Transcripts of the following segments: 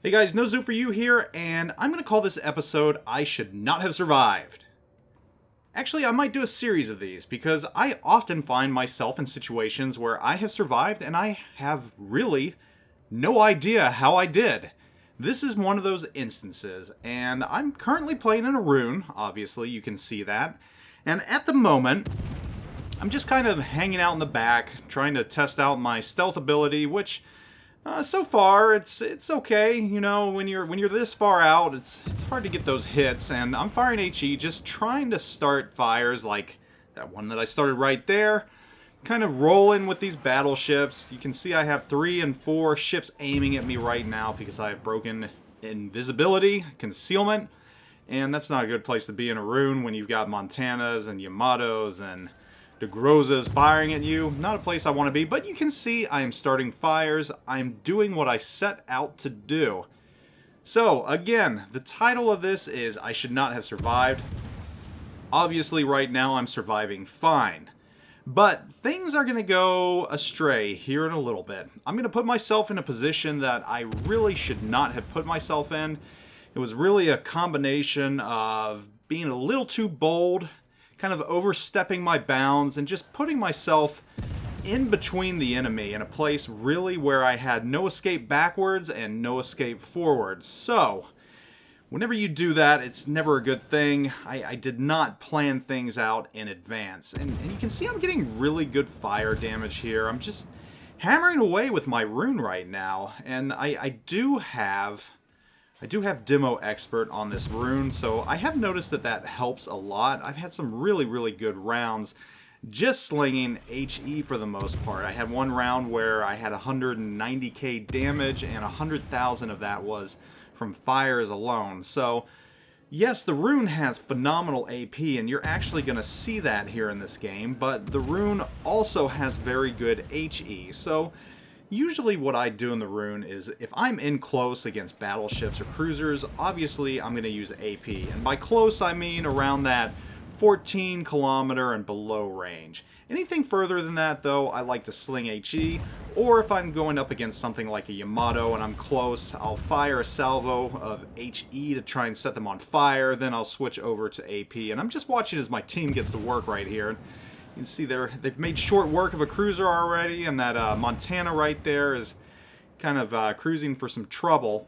Hey guys, no Zoup for you here, and I'm going to call this episode I Should Not Have Survived. Actually, I might do a series of these, because I often find myself in situations where I have survived and I have really no idea how I did. This is one of those instances, and I'm currently playing in a Roon, obviously, you can see that. And at the moment, I'm just kind of hanging out in the back, trying to test out my stealth ability, which so far it's okay. You know, when you're this far out, it's hard to get those hits, and I'm firing HE, just trying to start fires like that one that I started right there. Kind of rolling with these battleships. You can see I have 3 and 4 ships aiming at me right now because I have broken invisibility, concealment, and that's not a good place to be in a Roon when you've got Montanas and Yamatos and De Grozas firing at you. Not a place I want to be, but you can see I am starting fires. I'm doing what I set out to do. So, again, the title of this is I Should Not Have Survived. Obviously, right now I'm surviving fine. But things are going to go astray here in a little bit. I'm going to put myself in a position that I really should not have put myself in. It was really a combination of being a little too bold, kind of overstepping my bounds, and just putting myself in between the enemy in a place really where I had no escape backwards and no escape forwards. So, whenever you do that, it's never a good thing. I did not plan things out in advance. And you can see I'm getting really good fire damage here. I'm just hammering away with my Roon right now. And I do have Demo Expert on this Roon, so I have noticed that helps a lot. I've had some really good rounds just slinging HE for the most part. I had one round where I had 190k damage, and 100,000 of that was from fires alone. So, yes, the Roon has phenomenal AP, and you're actually going to see that here in this game, but the Roon also has very good HE, so usually what I do in the Roon is if I'm in close against battleships or cruisers, obviously I'm going to use AP. And by close I mean around that 14 kilometer and below range. Anything further than that though, I like to sling HE, or if I'm going up against something like a Yamato and I'm close, I'll fire a salvo of HE to try and set them on fire, then I'll switch over to AP. And I'm just watching as my team gets to work right here. You can see they've made short work of a cruiser already, and that Montana right there is kind of cruising for some trouble.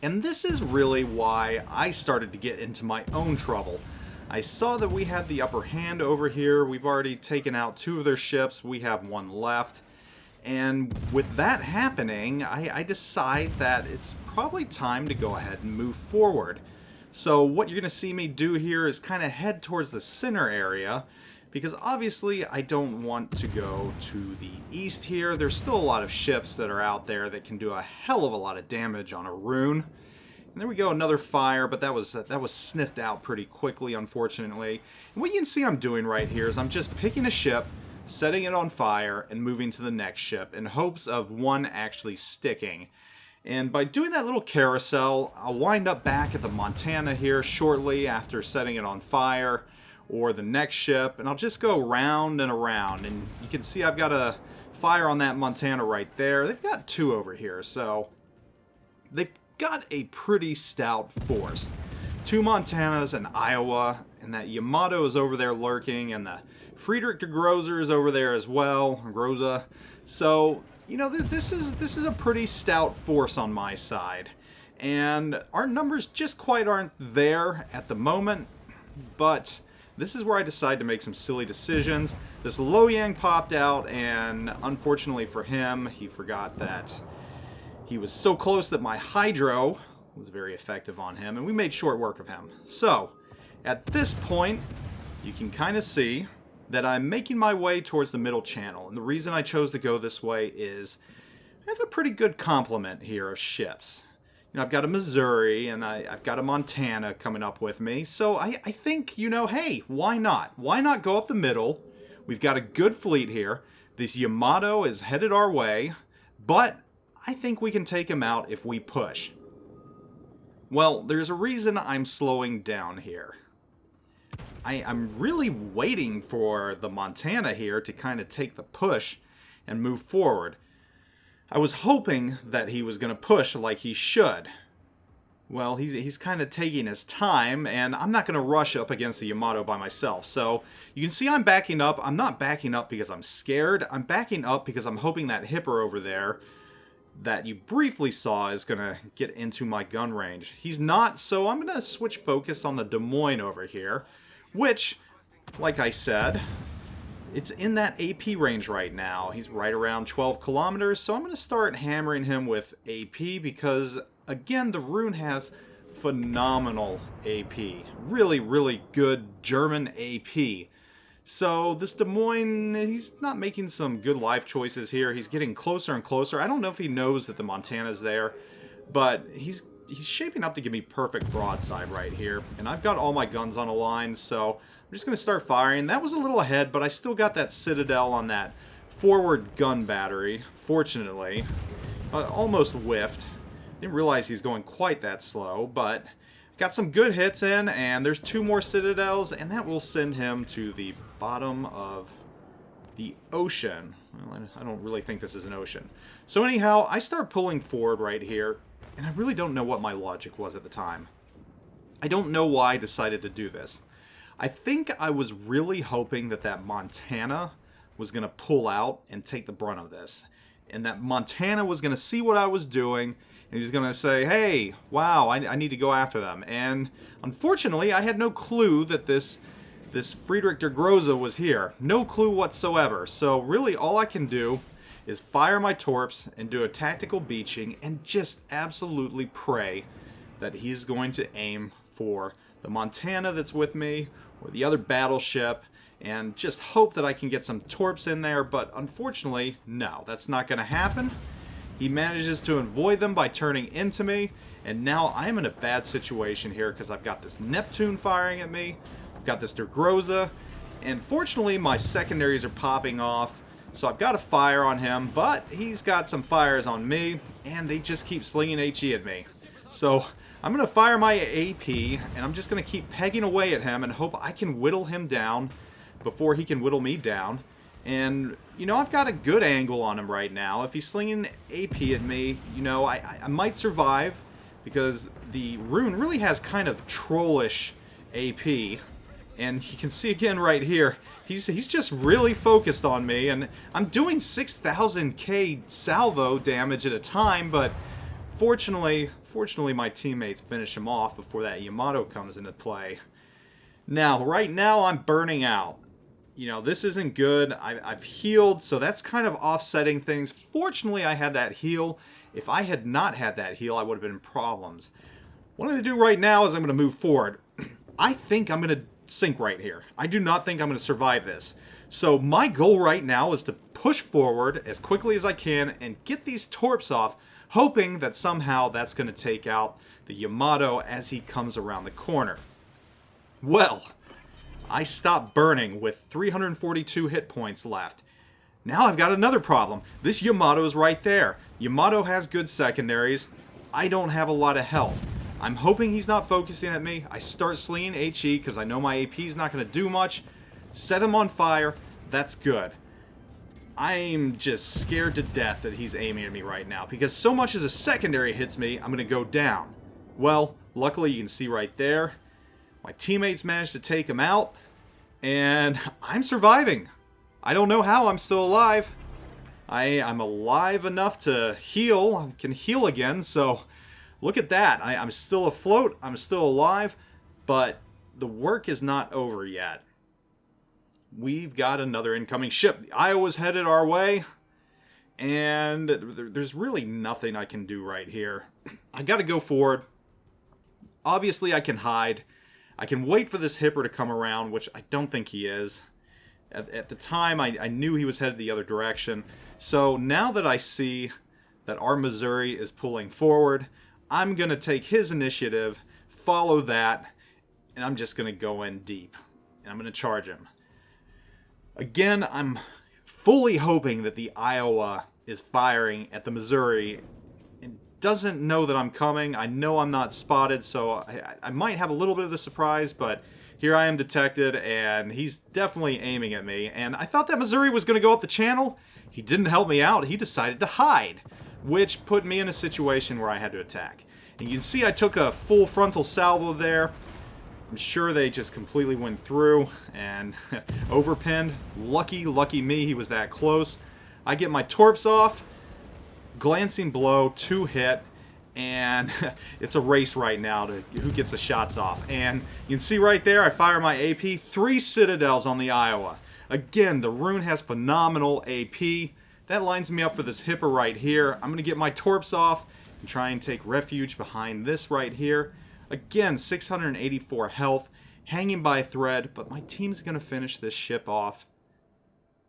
And this is really why I started to get into my own trouble. I saw that we had the upper hand over here. We've already taken out 2 of their ships. We have 1 left. And with that happening, I decide that it's probably time to go ahead and move forward. So what you're going to see me do here is kind of head towards the center area, because obviously I don't want to go to the east here. There's still a lot of ships that are out there that can do a hell of a lot of damage on a Roon. And there we go, another fire, but that was sniffed out pretty quickly, unfortunately. And what you can see I'm doing right here is I'm just picking a ship, setting it on fire, and moving to the next ship in hopes of one actually sticking. And by doing that little carousel, I'll wind up back at the Montana here shortly after setting it on fire, or the next ship, and I'll just go round and around. And you can see I've got a fire on that Montana right there. They've got 2 over here, so they've got a pretty stout force. 2 Montanas and Iowa, and that Yamato is over there lurking, and the Friedrich de Grozer is over there as well, Groza. So, you know, this is a pretty stout force on my side. And our numbers just quite aren't there at the moment, but this is where I decide to make some silly decisions. This Loyang popped out, and unfortunately for him, he forgot that he was so close that my Hydro was very effective on him, and we made short work of him. So, at this point, you can kind of see that I'm making my way towards the middle channel, and the reason I chose to go this way is I have a pretty good complement here of ships. You know, I've got a Missouri, and I've got a Montana coming up with me. So I think, you know, hey, why not? Why not go up the middle? We've got a good fleet here. This Yamato is headed our way, but I think we can take him out if we push. Well, there's a reason I'm slowing down here. I'm really waiting for the Montana here to kind of take the push and move forward. I was hoping that he was going to push like he should. Well, he's kind of taking his time, and I'm not going to rush up against the Yamato by myself. So you can see I'm backing up. I'm not backing up because I'm scared. I'm backing up because I'm hoping that Hipper over there that you briefly saw is going to get into my gun range. He's not, so I'm going to switch focus on the Des Moines over here, which, like I said, it's in that AP range right now. He's right around 12 kilometers, so I'm going to start hammering him with AP because, again, the Roon has phenomenal AP. Really, really good German AP. So this Des Moines, he's not making some good life choices here. He's getting closer and closer. I don't know if he knows that the Montana's there, but he's shaping up to give me perfect broadside right here. And I've got all my guns on a line, so I'm just going to start firing. That was a little ahead, but I still got that Citadel on that forward gun battery, fortunately. Almost whiffed. Didn't realize he's going quite that slow, but got some good hits in, and there's 2 more Citadels, and that will send him to the bottom of the ocean. Well, I don't really think this is an ocean. So anyhow, I start pulling forward right here, and I really don't know what my logic was at the time. I don't know why I decided to do this. I think I was really hoping that that Montana was going to pull out and take the brunt of this. And that Montana was going to see what I was doing, and he was going to say, hey, wow, I need to go after them. And unfortunately, I had no clue that this Friedrich der Grosse was here. No clue whatsoever. So really all I can do is fire my torps and do a tactical beaching and just absolutely pray that he's going to aim for the Montana that's with me or the other battleship, and just hope that I can get some torps in there, but unfortunately, no, that's not going to happen. He manages to avoid them by turning into me, and now I'm in a bad situation here because I've got this Neptune firing at me, I've got this Der Grosse, and fortunately my secondaries are popping off, so I've got to fire on him, but he's got some fires on me, and they just keep slinging HE at me. So I'm going to fire my AP, and I'm just going to keep pegging away at him and hope I can whittle him down before he can whittle me down. And, you know, I've got a good angle on him right now. If he's slinging AP at me, you know, I might survive because the Roon really has kind of trollish AP. And you can see again right here, he's just really focused on me. And I'm doing 6,000k salvo damage at a time, but fortunately my teammates finish him off before that Yamato comes into play. Now, right now I'm burning out. You know, this isn't good. I've healed, so that's kind of offsetting things. Fortunately, I had that heal. If I had not had that heal, I would have been in problems. What I'm going to do right now is I'm going to move forward. I think I'm going to sink right here. I do not think I'm going to survive this. So my goal right now is to push forward as quickly as I can and get these torps off, hoping that somehow that's going to take out the Yamato as he comes around the corner. Well, I stopped burning with 342 hit points left. Now I've got another problem. This Yamato is right there. Yamato has good secondaries. I don't have a lot of health. I'm hoping he's not focusing at me. I start slinging HE because I know my AP is not going to do much. Set him on fire. That's good. I'm just scared to death that he's aiming at me right now because so much as a secondary hits me, I'm going to go down. Well, luckily you can see right there. My teammates managed to take him out, and I'm surviving. I don't know how I'm still alive. I'm alive enough to heal. I can heal again, so look at that. I'm still afloat. I'm still alive, but the work is not over yet. We've got another incoming ship. The Iowa's headed our way, and there's really nothing I can do right here. I got to go forward. Obviously, I can hide. I can wait for this Hipper to come around, which I don't think he is. At the time, I knew he was headed the other direction. So now that I see that our Missouri is pulling forward, I'm going to take his initiative, follow that, and I'm just going to go in deep. And I'm going to charge him. Again, I'm fully hoping that the Iowa is firing at the Missouri and doesn't know that I'm coming. I know I'm not spotted, so I might have a little bit of the surprise, but here I am detected, and he's definitely aiming at me. And I thought that Missouri was going to go up the channel. He didn't help me out. He decided to hide, which put me in a situation where I had to attack. And you can see I took a full frontal salvo there. I'm sure they just completely went through and overpinned. Lucky me, he was that close. I get my torps off, glancing blow, 2 hit, and it's a race right now to who gets the shots off. And you can see right there, I fire my AP, 3 Citadels on the Iowa. Again, the Roon has phenomenal AP. That lines me up for this hipper right here. I'm going to get my torps off and try and take refuge behind this right here. Again, 684 health, hanging by a thread, but my team's going to finish this ship off.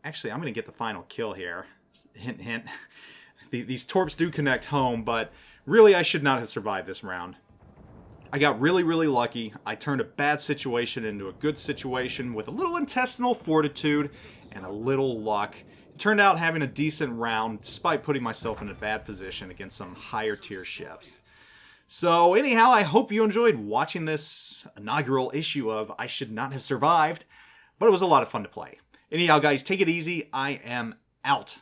Actually, I'm going to get the final kill here. Hint, hint. These torps do connect home, but really I should not have survived this round. I got really lucky. I turned a bad situation into a good situation with a little intestinal fortitude and a little luck. It turned out having a decent round, despite putting myself in a bad position against some higher tier ships. So anyhow, I hope you enjoyed watching this inaugural issue of I Should Not Have Survived, but it was a lot of fun to play. Anyhow, guys, take it easy. I am out.